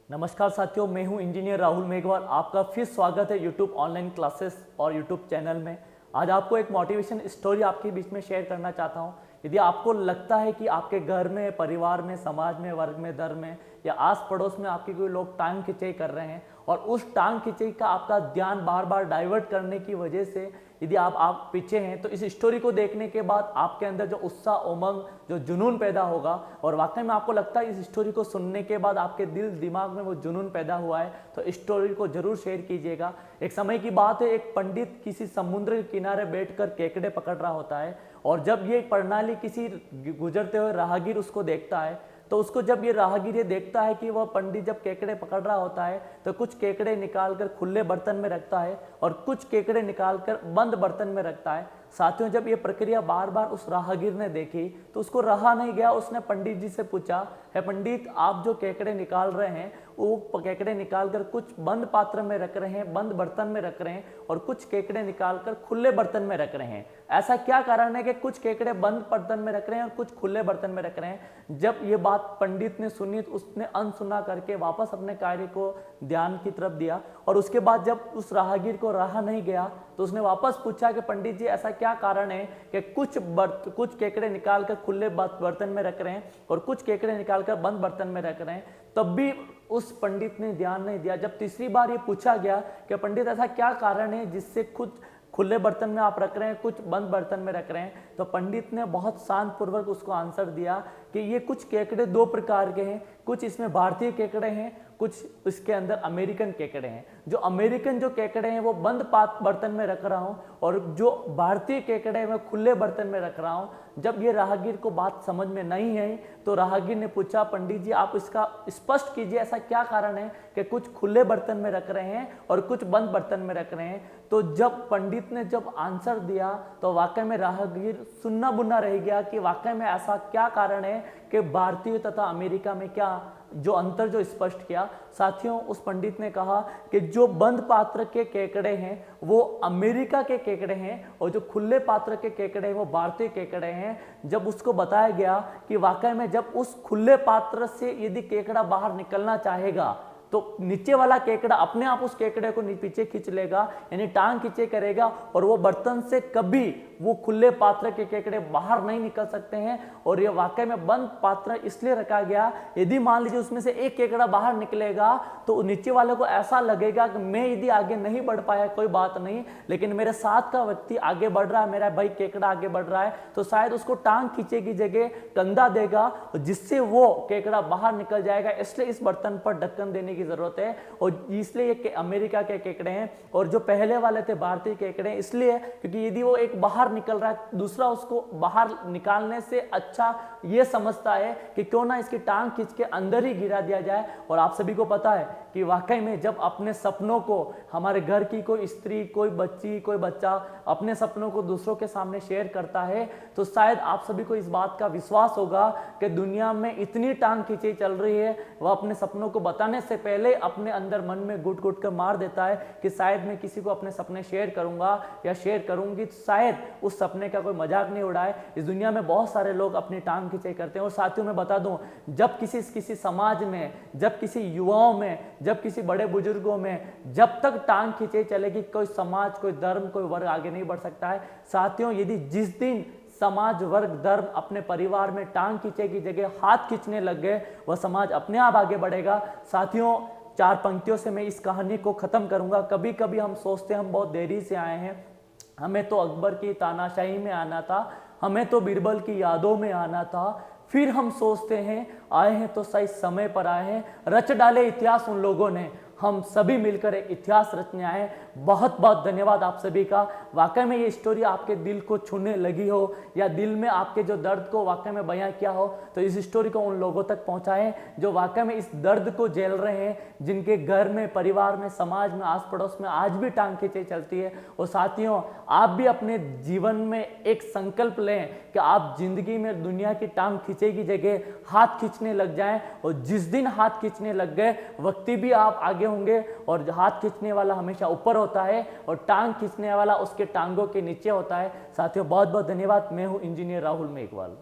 नमस्कार साथियों, मैं हूं इंजीनियर राहुल मेघवाल। आपका फिर स्वागत है यूट्यूब ऑनलाइन क्लासेस और यूट्यूब चैनल में। आज आपको एक मोटिवेशन स्टोरी आपके बीच में शेयर करना चाहता हूं। यदि आपको लगता है कि आपके घर में, परिवार में, समाज में, वर्ग में, धर्म में या आस पड़ोस में आपके कोई लोग टांग खिंचाई कर रहे हैं और उस टांग खिंचाई का आपका ध्यान बार बार डाइवर्ट करने की वजह से यदि आप पीछे हैं, तो इस स्टोरी को देखने के बाद आपके अंदर जो उत्साह, उमंग, जो जुनून पैदा होगा और वाकई में आपको लगता है इस स्टोरी को सुनने के बाद आपके दिल दिमाग में वो जुनून पैदा हुआ है, तो इस स्टोरी को जरूर शेयर कीजिएगा। एक समय की बात है, एक पंडित किसी समुद्र के किनारे बैठकर केकड़े पकड़ रहा होता है और जब ये प्रणाली किसी गुजरते हुए राहगीर उसको देखता है, तो उसको जब ये राहगीर ये देखता है कि वह पंडित जब केकड़े पकड़ रहा होता है तो कुछ केकड़े निकालकर खुले बर्तन में रखता है और कुछ केकड़े निकालकर बंद बर्तन में रखता है। साथियों, जब ये प्रक्रिया बार बार उस राहगीर ने देखी तो उसको रहा नहीं गया। उसने पंडित जी से पूछा, है पंडित, आप जो केकड़े निकाल रहे हैं वो केकड़े निकालकर कुछ बंद पात्र में रख रहे हैं, बंद बर्तन में रख रहे हैं और कुछ केकड़े निकालकर खुले बर्तन में रख रहे हैं। ऐसा क्या कारण है कि कुछ केकड़े बंद बर्तन में रख रहे हैं और कुछ खुले बर्तन में रख रहे हैं? जब ये बात पंडित ने सुनी तो उसने अनसुना करके वापस अपने कार्य को ध्यान की तरफ दिया और उसके बाद जब उस राहगीर को रहा नहीं गया तो उसने वापस पूछा कि पंडित जी, ऐसा क्या कारण है कि कुछ केकड़े निकालकर खुले बर्तन में रख रहे हैं और कुछ केकड़े निकालकर बंद बर्तन में रख रहे हैं? तब भी उस पंडित ने ध्यान नहीं दिया। जब तीसरी बार ये पूछा गया कि पंडित, ऐसा क्या कारण है जिससे कुछ खुले बर्तन में आप रख रहे हैं, कुछ बंद बर्तन में रख रहे हैं, तो पंडित ने बहुत शांत पूर्वक उसको आंसर दिया कि ये कुछ केकड़े दो प्रकार के हैं, कुछ इसमें भारतीय केकड़े हैं, कुछ इसके अंदर अमेरिकन केकड़े हैं। जो अमेरिकन जो केकड़े हैं वो बंद बर्तन में रख रहा हूं और जो भारतीय केकड़े हैं मैं खुले बर्तन में रख रहा हूं। जब ये राहगीर को बात समझ में नहीं आई तो राहगीर ने पूछा, पंडित जी आप इसका स्पष्ट कीजिए, ऐसा क्या कारण है कि कुछ खुले बर्तन में रख रहे हैं और कुछ बंद बर्तन में रख रहे हैं? तो जब पंडित ने जब आंसर दिया तो वाकई में राहगीर सुन्ना बुन्ना रह गया कि वाकई में ऐसा क्या कारण है कि भारतीय तथा अमेरिका में क्या जो अंतर जो स्पष्ट किया। साथियों, उस पंडित ने कहा कि जो बंद पात्र के केकड़े हैं वो अमेरिका के केकड़े हैं और जो खुले पात्र के केकड़े हैं वो भारतीय केकड़े हैं। जब उसको बताया गया कि वाकई में जब उस खुले पात्र से यदि केकड़ा बाहर निकलना चाहेगा तो नीचे वाला केकड़ा अपने आप उस केकड़े को पीछे खींच लेगा, यानी टांग खींचे करेगा और वो बर्तन से कभी वो खुले पात्र के केकड़े बाहर नहीं निकल सकते हैं। और ये वाकई में बंद पात्र इसलिए रखा गया, यदि मान लीजिए उसमें से एक केकड़ा बाहर निकलेगा तो नीचे वाले को ऐसा लगेगा कि मैं यदि आगे नहीं बढ़ पाया कोई बात नहीं, लेकिन मेरे साथ का व्यक्ति आगे बढ़ रहा है, मेरा भाई केकड़ा आगे बढ़ रहा है, तो शायद उसको टांग खींचे की जगह कंधा देगा जिससे वो केकड़ा बाहर निकल जाएगा। इसलिए इस बर्तन पर ढक्कन देने की जरूरत है और इसलिए ये अमेरिका के केकड़े हैं। और जो पहले वाले थे भारतीय केकड़े, इसलिए क्योंकि यदि वो एक बाहर निकल रहा है, दूसरा उसको बाहर निकालने से अच्छा ये समझता है कि क्यों ना इसकी टांग खींच के अंदर ही गिरा दिया जाए। और आप सभी को पता है कि वाकई में जब अपने सपनों को हमारे घर की कोई स्त्री, कोई बच्ची, कोई बच्चा अपने सपनों को दूसरों के सामने शेयर करता है तो शायद आप सभी को इस बात का विश्वास होगा कि दुनिया में इतनी टांग खींची चल रही है, वह अपने सपनों को बताने से पहले अपने अंदर मन में घुट घुट कर मार देता है कि शायद मैं किसी को अपने सपने शेयर करूंगा या शेयर करूंगी तो शायद उस सपने का कोई मजाक नहीं उड़ाए। इस दुनिया में बहुत सारे लोग अपनी टांग खींचाई करते हैं। और साथियों, मैं बता दूं, जब किसी समाज में, जब किसी युवाओं में, जब किसी बड़े बुजुर्गों में जब तक टांग खींचाई चलेगी, कोई समाज, कोई धर्म, कोई वर्ग आगे नहीं बढ़ सकता है। साथियों, यदि जिस दिन समाज, वर्ग, धर्म अपने परिवार में टांग खींचे की जगह हाथ खींचने लग गए, वह समाज अपने आप आगे बढ़ेगा। साथियों, चार पंक्तियों से मैं इस कहानी को खत्म करूंगा। कभी कभी हम सोचते हैं हम बहुत देरी से आए हैं, हमें तो अकबर की तानाशाही में आना था, हमें तो बीरबल की यादों में आना था। फिर हम सोचते हैं आए हैं तो सही समय पर आए हैं, रच डाले इतिहास उन लोगों ने, हम सभी मिलकर एक इतिहास रचने आए। बहुत बहुत धन्यवाद आप सभी का। वाकई में ये स्टोरी आपके दिल को छूने लगी हो या दिल में आपके जो दर्द को वाकई में बयां किया हो तो इस स्टोरी को उन लोगों तक पहुंचाएं जो वाकई में इस दर्द को झेल रहे हैं, जिनके घर में, परिवार में, समाज में, आस पड़ोस में आज भी टांग खींचे चलती है। और साथियों, आप भी अपने जीवन में एक संकल्प लें कि आप जिंदगी में दुनिया की टांग खींचे की जगह हाथ खींचने लग जाएं और जिस दिन हाथ खींचने लग गए वक्ती भी आप आगे होंगे। और हाथ खींचने वाला हमेशा ऊपर होता है और टांग खींचने वाला उसके टांगों के नीचे होता है। साथियों, बहुत बहुत धन्यवाद। मैं हूं इंजीनियर राहुल मेघवाल।